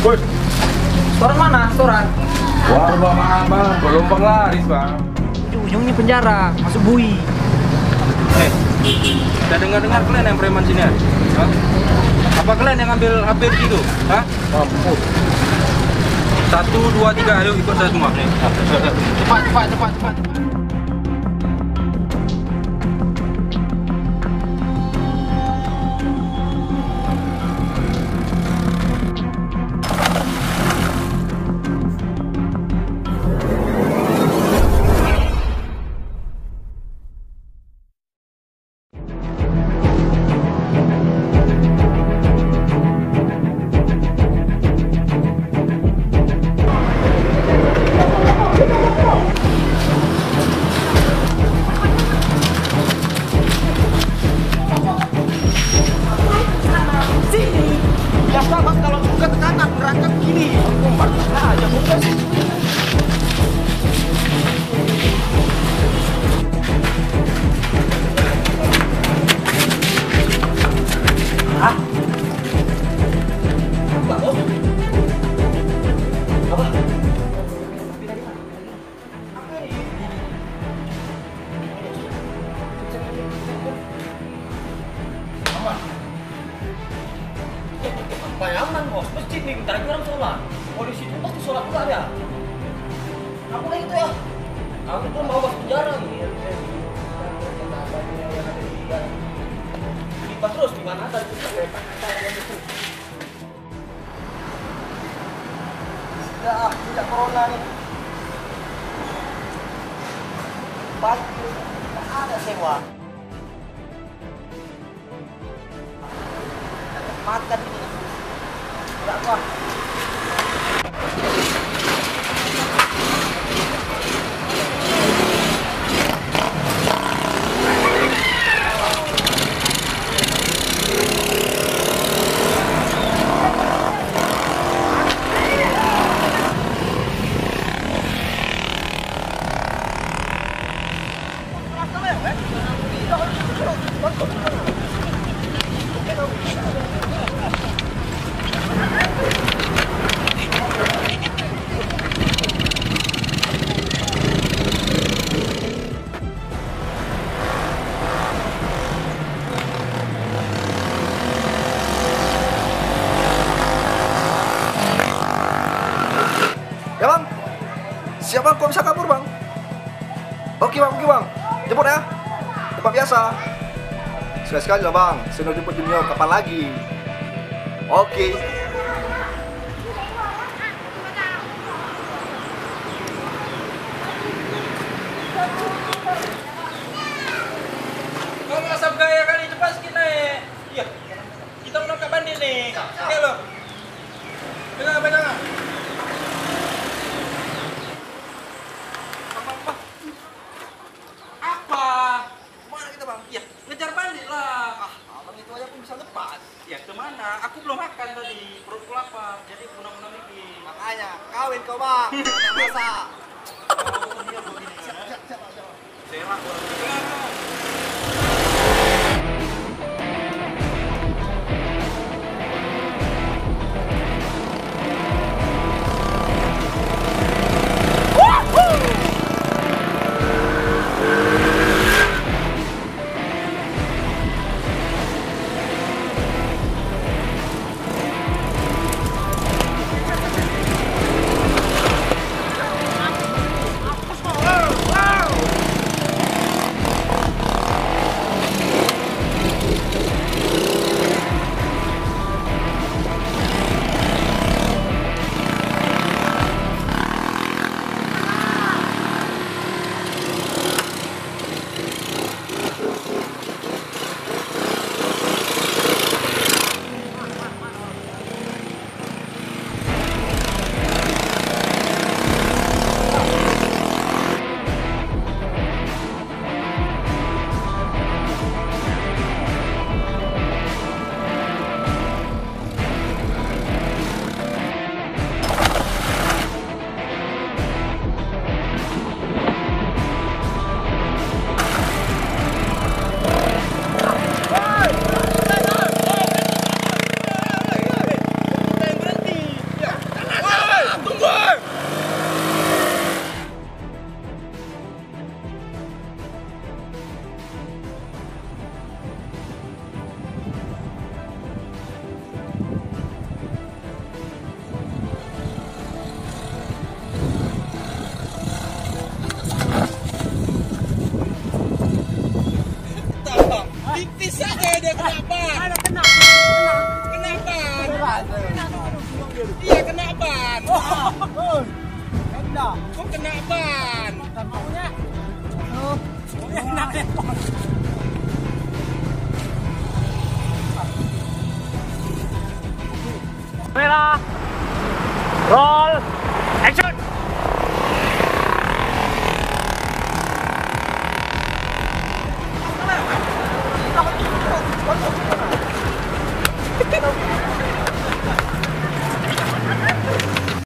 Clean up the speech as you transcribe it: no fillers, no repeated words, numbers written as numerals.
Woi, Setoran mana? Setoran? wah bang, belum penglaris bang. Ujung-ujungnya penjara, masuk bui. Saya dengar-dengar kalian yang preman sini ya? Hah? Apa kalian yang ngambil HP di situ? Hah? Mampus. 1, 2, 3, ayo ikut saya semua nih. Cepat. Biasa bang kalau buka tekanan berangkat gini. Markus aja bukan sih. Hah? Apa bos? Apa? Bayangan bos, masjid nih, bentar lagi orang sholat. Polisi itu pasti sholat juga ya. Aku lagi itu ya. Aku tuh mau masuk penjara nih. Lipat terus di mana tadi itu? Tidak corona nih. Pasti tidak ada sewa. Makan ini. Enggak apa. Ya bang, siap bang, kok bisa kabur bang? Oke bang, jemput ya, tempat biasa. Sekali-sekali lah bang, saya mau jemput Junior, kapan lagi? Oke. Kau ngasap gaya kali, cepat sikit naik. Iya, kita menangkap bandit nih. Oke lo. Pegang. Apa? Mana kita bang? Ya, ngejar bandit lah. Abang itu aja pun bisa lepas. Ya kemana? Aku belum makan tadi, perutku lapar. Jadi punah-punah mikir. Makanya, kawin kau bang, jangan masa. Selak. ban. Kena ban. Iya kena ban. Kok kena ban? Kamera, roll.